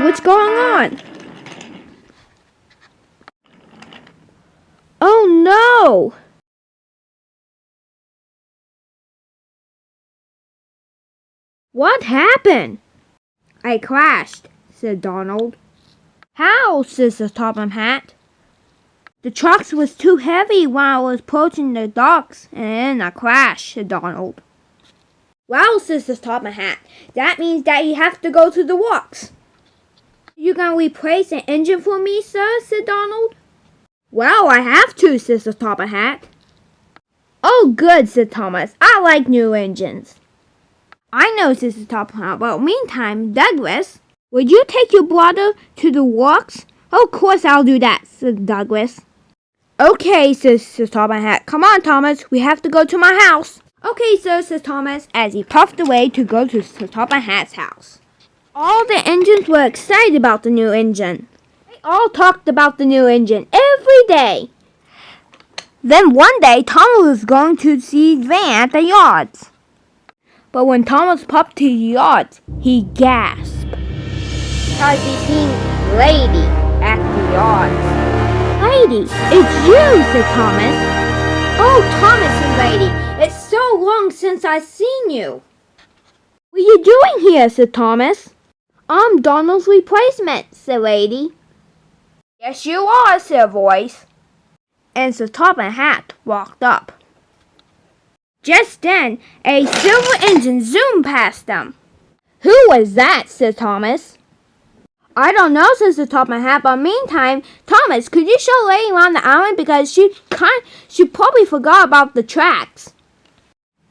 what's going on? Oh no! What happened? I crashed, said Donald. How, says the Topham Hat? The truck was too heavy while I was approaching the docks, and I crashed, said Donald. Well, says the Topham Hat, that means that you have to go to the works. You gonna replace an engine for me, sir, said Donald. Well, I have to, says the Topham Hat. Oh, good, said Thomas. I like new engines. I know, says the Topham Hat. Well, meantime, Douglas, would you take your brother to the works? Oh, of course I'll do that, said Douglas. Okay, says the Topham Hat. Come on, Thomas. We have to go to my house. Okay, sir, says Thomas, as he puffed away to go to the Topham Hat's house. All the engines were excited about the new engine. They all talked about the new engine every day. Then one day, Thomas was going to see Van at the yards. But when Thomas popped to the yards, he gasped. Because he seen Lady at the yards. Lady, it's you, said Thomas. Oh, Thomas and Lady, it's so long since I've seen you. What are you doing here, said Thomas. I'm Donald's replacement, said Lady. Yes, you are, said a voice. And the Topham Hat walked up. Just then, a silver engine zoomed past them. Who was that, said Thomas. I don't know, says the Topham Hat, but meantime, Thomas, could you show Lady around the island because she probably forgot about the tracks.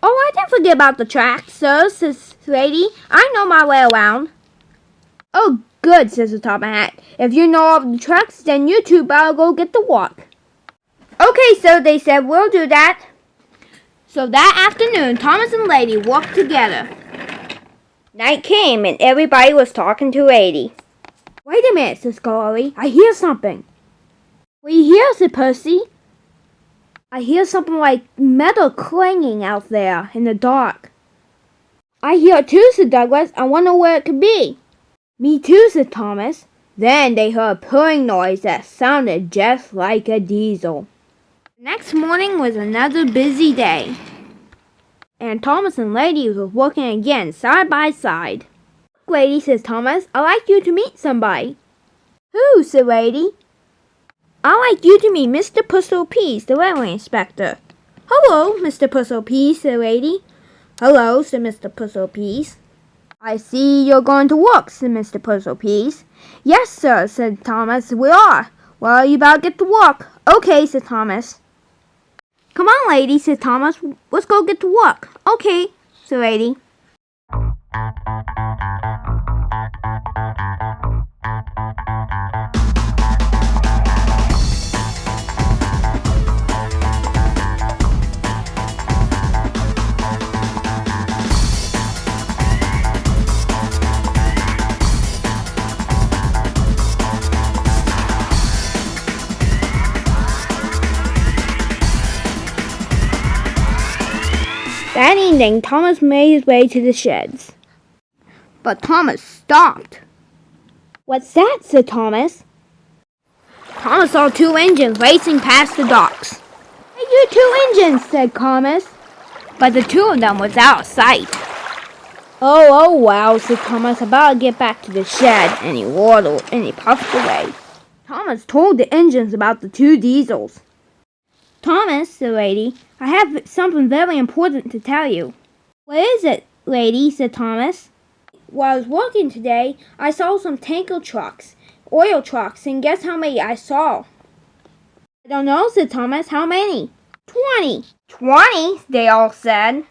Oh, I didn't forget about the tracks, sir, says Lady. I know my way around. Oh, good, says the Topham Hat. If you know all the tracks, then you two better go get to work. Okay, so they said, we'll do that. So that afternoon, Thomas and Lady walked together. Night came, and everybody was talking to Lady. Wait a minute, says Scully. I hear something. What do you hear, said Percy. I hear something like metal clanging out there in the dark. I hear it too, said Douglas. I wonder where it could be. Me too, said Thomas. Then they heard a purring noise that sounded just like a diesel. Next morning was another busy day, and Thomas and Lady were working again side by side. Lady, says Thomas, I'd like you to meet somebody. Who, said Lady. I'd like you to meet Mr. Puzzle-Pease, the railway inspector. Hello, Mr. Puzzle-Pease, said Lady. Hello, said Mr. Puzzle-Pease. I see you're going to work, said Mr. Puzzle-Pease. Yes, sir, said Thomas, we are. Well, you better get to work. Okay, said Thomas. Come on, Lady, said Thomas. Let's go get to work. Okay, said Lady. That evening, Thomas made his way to the sheds. But Thomas stopped. What's that? Said Thomas. Thomas saw two engines racing past the docks. Hey, you two engines, said Thomas. But the two of them was out of sight. Oh, wow, said Thomas. I better get back to the shed. And he waddled and he puffed away. Thomas told the engines about the two diesels. Thomas, said Lady, I have something very important to tell you. What is it, Lady? Said Thomas. While I was working today, I saw some tanker trucks, oil trucks, and guess how many I saw? I don't know, said Thomas. How many? 20. 20? They all said.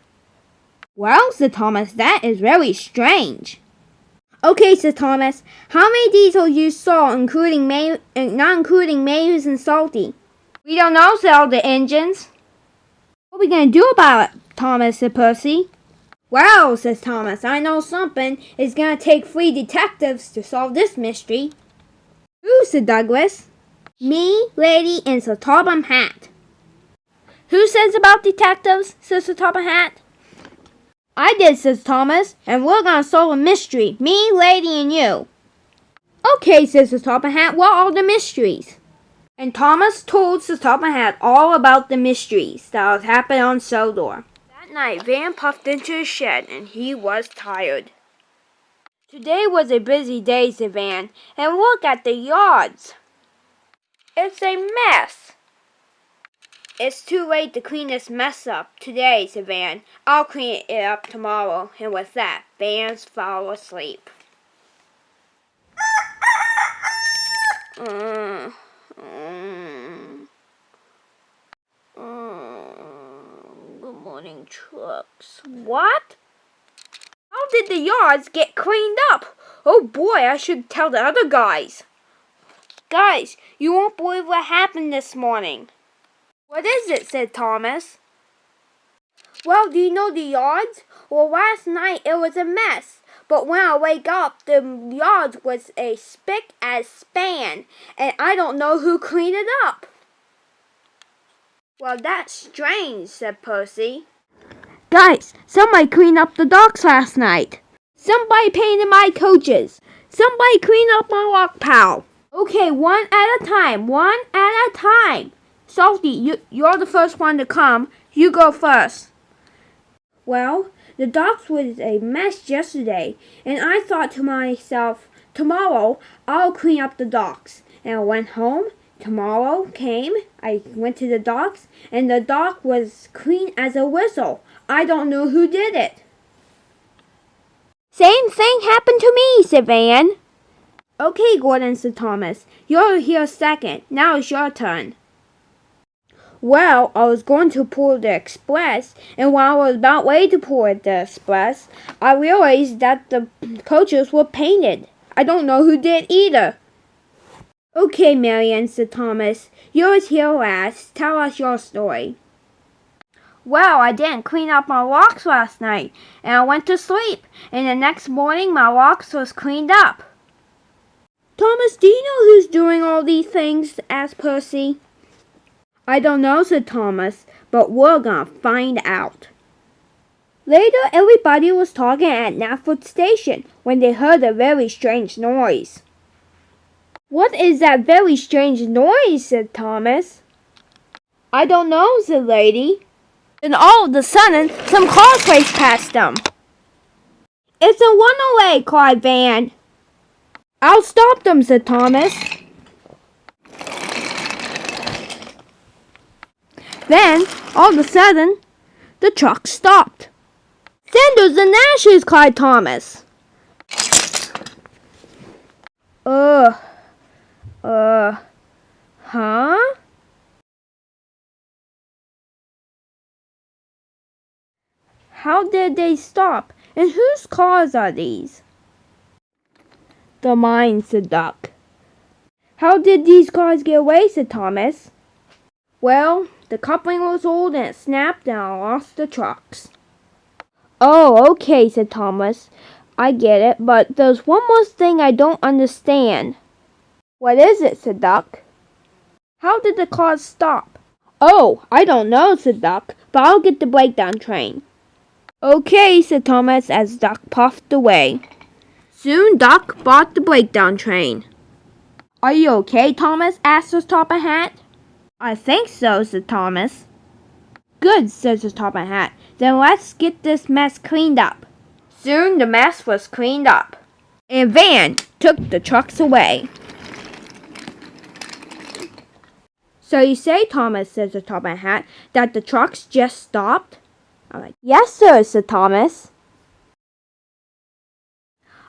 Well, said Thomas, that is very strange. Okay, said Thomas. How many diesels you saw, not including Mayhews and Salty? We don't know, said all the engines. What are we going to do about it, Thomas, said Percy. Well, says Thomas, I know something. It's going to take 3 detectives to solve this mystery. Who, said Douglas. Me, Lady, and Sir.Topham Hat. Who says about detectives, says Sir.Topham Hat. I did, says Thomas, and we're going to solve a mystery. Me, Lady, and you. Okay, says the Topham Hatt, what are the mysteries? And Thomas told the Topham Hatt all about the mysteries that had happened on Sodor. That night, Van puffed into his shed, and he was tired. Today was a busy day, said Van, and look at the yards. It's a mess. It's too late to clean this mess up today, said Van. I'll clean it up tomorrow. And with that, Van fell asleep. Good morning, trucks. What? How did the yards get cleaned up? Oh boy, I should tell the other guys. Guys, you won't believe what happened this morning. What is it? Said Thomas. Well, do you know the yards? Well, last night it was a mess. But when I wake up, the yards was as spick as span. And I don't know who cleaned it up. Well, that's strange, said Percy. Guys, somebody cleaned up the docks last night. Somebody painted my coaches. Somebody cleaned up my lock pile. Okay, one at a time. Salty, you're the first one to come. You go first. Well, the docks was a mess yesterday, and I thought to myself, tomorrow I'll clean up the docks. And I went home. Tomorrow came, I went to the docks, and the dock was clean as a whistle. I don't know who did it. Same thing happened to me, said Van. Okay, Gordon, said Thomas. You're here second. Now it's your turn. Well, I was going to pull the express, and when I was about ready to pull the express, I realized that the coaches were painted. I don't know who did either. Okay, Marian, said Thomas. You was here last. Tell us your story. Well, I didn't clean up my locks last night, and I went to sleep, and the next morning my locks was cleaned up. Thomas, do you know who's doing all these things? Asked Percy. I don't know, said Thomas, but we're gonna find out. Later, everybody was talking at Knapford Station when they heard a very strange noise. What is that very strange noise? Said Thomas. I don't know, said the lady. Then all of a sudden, some cars raced past them. It's a runaway, cried Van. I'll stop them, said Thomas. Then, all of a sudden, the truck stopped. Sanders and ashes, cried Thomas. Huh? How did they stop? And whose cars are these? The mine, said Duck. How did these cars get away? Said Thomas. Well, the coupling was old and it snapped and I lost the trucks. Oh, okay, said Thomas. I get it, but there's one more thing I don't understand. What is it? Said Duck. How did the cars stop? Oh, I don't know, said Duck, but I'll get the breakdown train. Okay, said Thomas as Duck puffed away. Soon Duck bought the breakdown train. Are you okay, Thomas? Asked the Topham Hatt. I think so, said Thomas. Good, said the Topham Hatt. Then let's get this mess cleaned up. Soon the mess was cleaned up, and Van took the trucks away. So you say, Thomas, said the Topham Hatt, that the trucks just stopped? I'm like, yes, sir, said Thomas.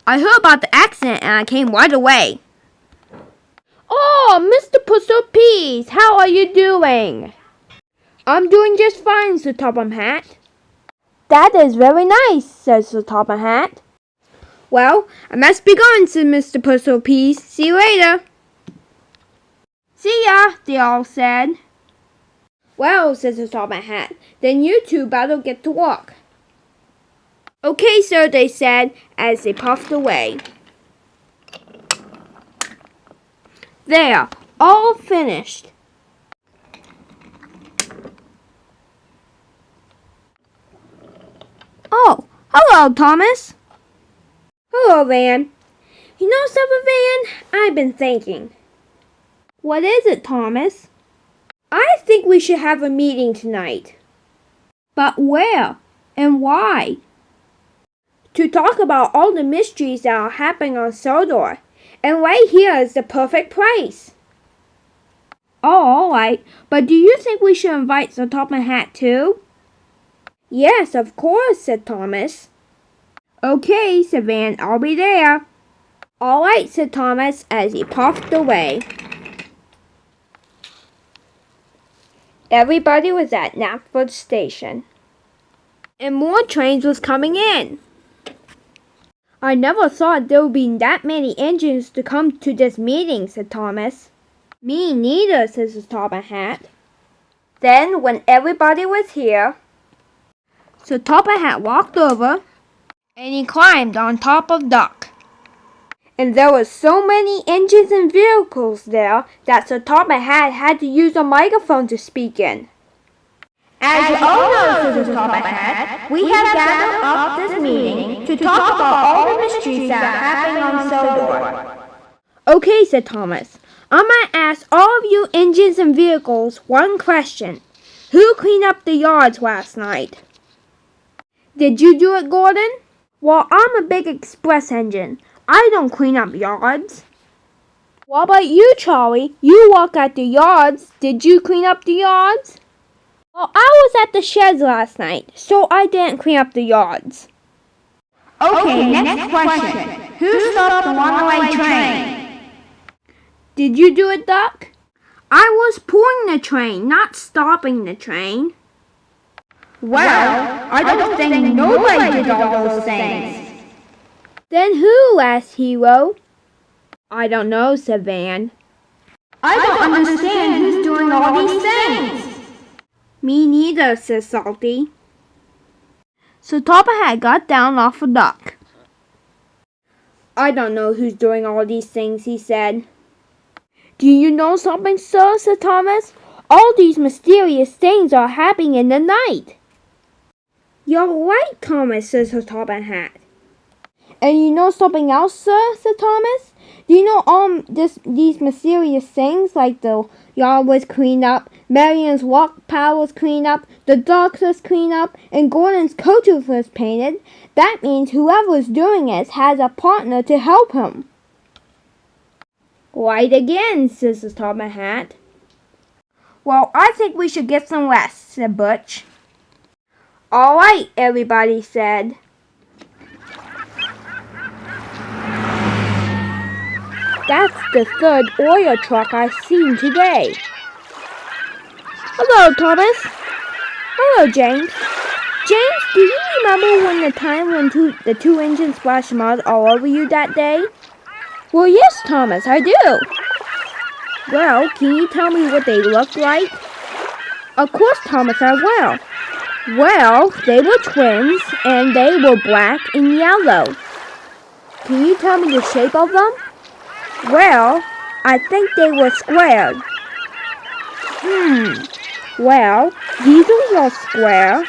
I heard about the accident and I came right away. Oh, Mr. Puss-o-Peas, how are you doing? I'm doing just fine, said Topham Hatt. That is very nice, says the Topham Hatt. Well, I must be going, said Mr. Puss-o-Peas. See you later. See ya, they all said. Well, says the Topham Hatt, then you two better get to work. Okay, sir, they said, as they puffed away. There, all finished. Oh, hello, Thomas. Hello, Van. You know something, Van? I've been thinking. What is it, Thomas? I think we should have a meeting tonight. But where? And why? To talk about all the mysteries that are happening on Sodor. And right here is the perfect place. Oh, all right. But do you think we should invite Sir.Topham Hatt too? Yes, of course, said Thomas. Okay, said Van, I'll be there. All right, said Thomas as he puffed away. Everybody was at Knapford Station. And more trains was coming in. I never thought there would be that many engines to come to this meeting, said Thomas. Me neither, said Sir.Topham Hatt. Then, when everybody was here, Sir.Topham Hatt walked over, and he climbed on top of Duck. And there were so many engines and vehicles there that Sir.Topham Hatt had to use a microphone to speak in. As you all know, said Sir.Topham Hatt, we have gathered up this meeting to talk about all the mysteries that are happening on Sodor. Okay, said Thomas. I'm going to ask all of you engines and vehicles one question. Who cleaned up the yards last night? Did you do it, Gordon? Well, I'm a big express engine. I don't clean up yards. What about you, Charlie? You work at the yards. Did you clean up the yards? Well, I was at the sheds last night, so I didn't clean up the yards. Okay, next question. Who stopped the runaway train? Did you do it, Duck? I was pulling the train, not stopping the train. Well, I don't think nobody did all those things. Then who? Asked Hero. I don't know, said Van. I don't understand who's doing all these things. Me neither, said Salty. So Topham Hatt got down off a Duck. I don't know who's doing all these things, he said. Do you know something, sir? Said Thomas. All these mysterious things are happening in the night. You're right, Thomas, said Sir.Topham Hatt. And you know something else, sir? Said Thomas. Do you know these mysterious things, like the yard was cleaned up, Marion's walk pad was cleaned up, the dogs was cleaned up, and Gordon's coaches was painted? That means whoever's doing it has a partner to help him. Right again, says Sir.Topham Hatt. Well, I think we should get some rest, said Butch. All right, everybody said. That's the third oil truck I've seen today. Hello, Thomas. Hello, James. James, do you remember when the two engines splashed mud all over you that day? Well, yes, Thomas, I do. Well, can you tell me what they looked like? Of course, Thomas, I will. Well, they were twins, and they were black and yellow. Can you tell me the shape of them? Well, I think they were squared. Well, diesels are square.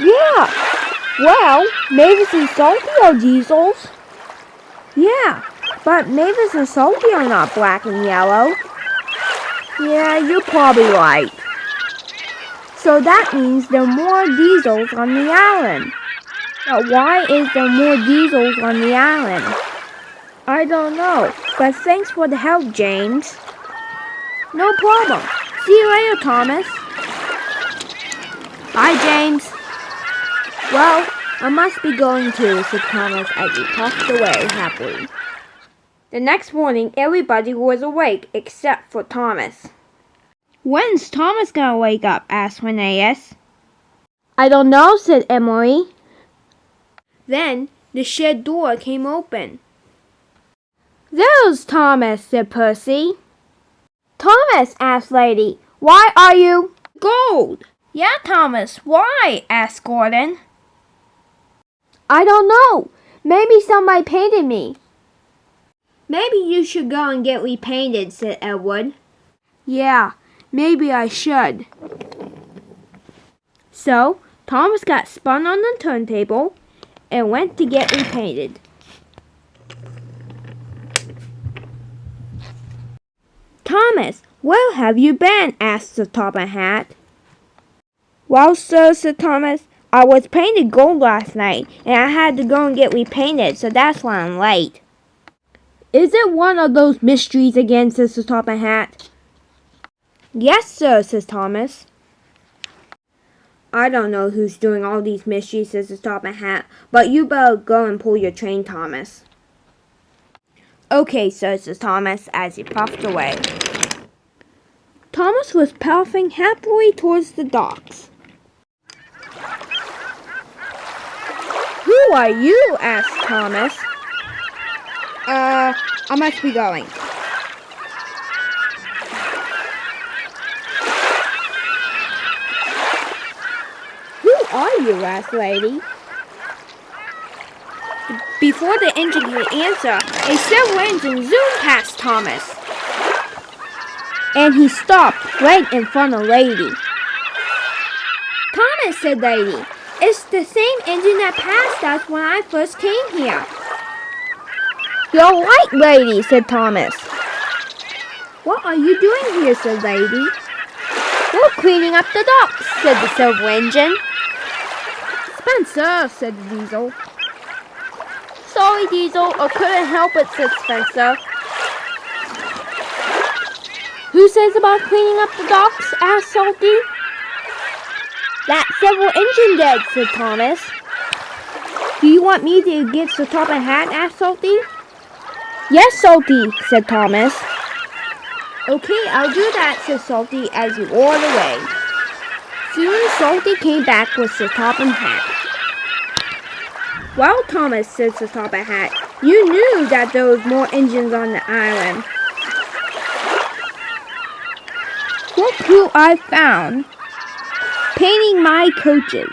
Yeah. Well, Mavis and Salty are diesels. Yeah, but Mavis and Salty are not black and yellow. Yeah, you're probably right. So that means there are more diesels on the island. But why is there more diesels on the island? I don't know, but thanks for the help, James. No problem. See you later, Thomas. Bye, James. Well, I must be going too, said Thomas as he puffed away happily. The next morning, everybody was awake except for Thomas. When's Thomas gonna wake up? Asked Phineas. I don't know, said Emily. Then the shed door came open. There's Thomas, said Percy. Thomas, asked Lady, why are you gold? Yeah, Thomas, why? Asked Gordon. I don't know. Maybe somebody painted me. Maybe you should go and get repainted, said Edward. Yeah, maybe I should. So, Thomas got spun on the turntable and went to get repainted. Thomas, where have you been? Asked Sir Topham Hatt. Well, sir, said Thomas, I was painted gold last night, and I had to go and get repainted, so that's why I'm late. Is it one of those mysteries again, says Sir Topham Hatt? Yes, sir, says Thomas. I don't know who's doing all these mysteries, says Sir Topham Hatt, but you better go and pull your train, Thomas. Okay, sir, says Thomas, as he puffed away. Thomas was puffing happily towards the docks. Who are you? Asked Thomas. I must be going. Who are you? Asked Lady. Before the engine could answer, a silver engine zoomed past Thomas. And he stopped right in front of Lady. Thomas, said Lady, it's the same engine that passed us when I first came here. You're right, Lady, said Thomas. What are you doing here, said Lady. We're cleaning up the docks, said the silver engine. Spencer, said the Diesel. Sorry, Diesel, I couldn't help it, said Spencer. Who says about cleaning up the docks? Asked Salty. That silver engine did, said Thomas. Do you want me to get Sir Topham Hatt? Asked Salty. Yes, Salty, said Thomas. Okay, I'll do that, said Salty as he roared away. Soon Salty came back with Sir Topham Hatt. Well, Thomas, said Sir Topham Hatt, you knew that there was more engines on the island. Look who I found, painting my coaches.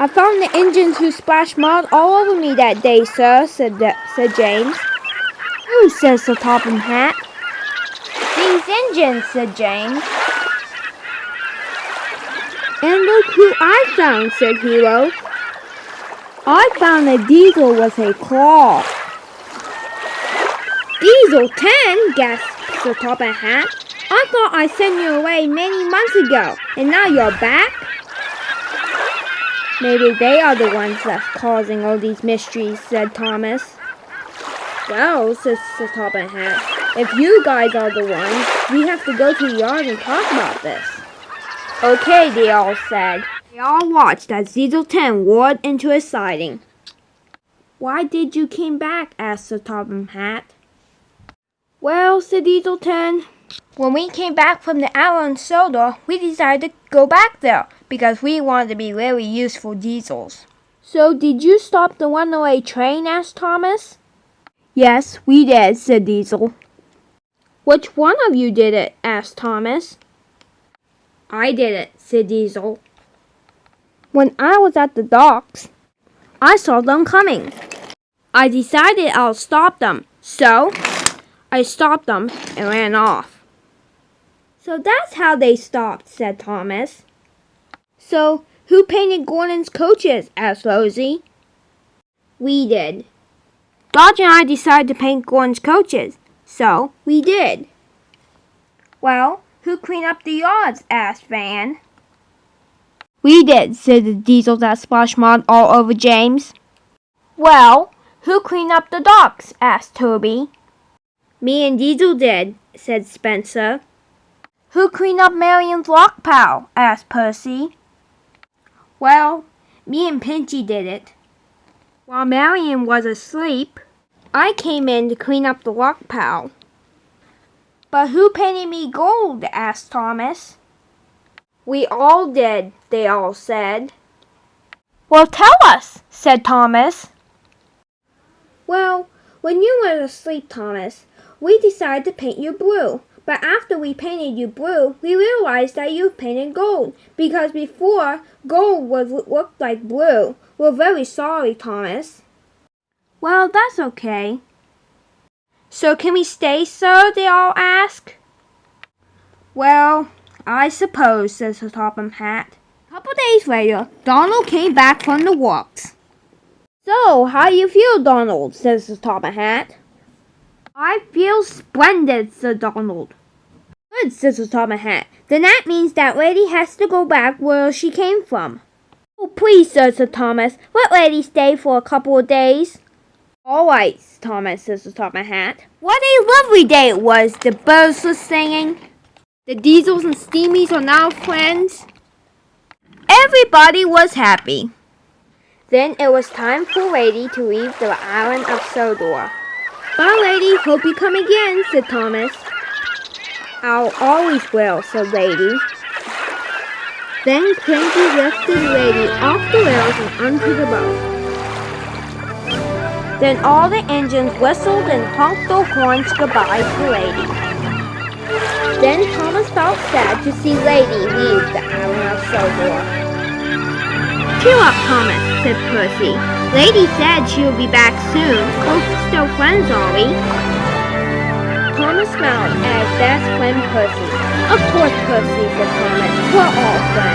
I found the engines who splashed mud all over me that day, sir, said James. Who, says Sir Topham Hatt? These engines, said James. And look who I found, said Hero. I found that Diesel was a claw. Diesel 10, gasped Sir Topham Hatt. I thought I sent you away many months ago, and now you're back? Maybe they are the ones that's causing all these mysteries, said Thomas. Well, said Sir Topham Hatt, if you guys are the ones, we have to go to the yard and talk about this. Okay, they all said. They all watched as Diesel 10 roared into a siding. Why did you came back? Asked Sir Topham Hatt. Well, said Diesel 10, when we came back from the island soda, we decided to go back there because we wanted to be really useful diesels. So did you stop the runaway train? Asked Thomas. Yes, we did, said Diesel. Which one of you did it? Asked Thomas. I did it, said Diesel. When I was at the docks, I saw them coming. I decided I'll stop them, so I stopped them and ran off. So that's how they stopped, said Thomas. So who painted Gordon's coaches? Asked Rosie. We did. Dodge and I decided to paint Gordon's coaches, so we did. Well, who cleaned up the yards? Asked Van. We did, said the Diesel that splashed mud all over James. Well, who cleaned up the docks? Asked Toby. Me and Diesel did, said Spencer. Who cleaned up Marion's lock pile? Asked Percy. Well, me and Pinchy did it. While Marion was asleep, I came in to clean up the lock pile. But who painted me gold? Asked Thomas. We all did, they all said. Well, tell us, said Thomas. Well, when you were asleep, Thomas, we decided to paint you blue. But after we painted you blue, we realized that you painted gold. Because before, gold looked like blue. We're very sorry, Thomas. Well, that's okay. So can we stay, sir? They all ask. Well, I suppose, says Sir Topham Hatt. A couple days later, Donald came back from the walks. So, how do you feel, Donald? Says Sir Topham Hatt. I feel splendid, said Donald. Good, said the Top Hat. Then that means that lady has to go back where she came from. Oh, please, said Sir Thomas. Let lady stay for a couple of days. All right, Thomas, says the Top Hat. What a lovely day it was. The birds were singing. The Diesels and Steamies are now friends. Everybody was happy. Then it was time for Lady to leave the island of Sodor. Bye, Lady. Hope you come again, said Thomas. I'll always will, said Lady. Then Cranky lifted Lady off the rails and onto the boat. Then all the engines whistled and honked their horns goodbye to Lady. Then Thomas felt sad to see Lady leave the island of Sodor. Cheer up, Thomas, said Percy. Lady said she'll be back soon. We're still friends, are we? Thomas smiled at his best friend Percy. Of course, Percy, said Thomas. We're all friends.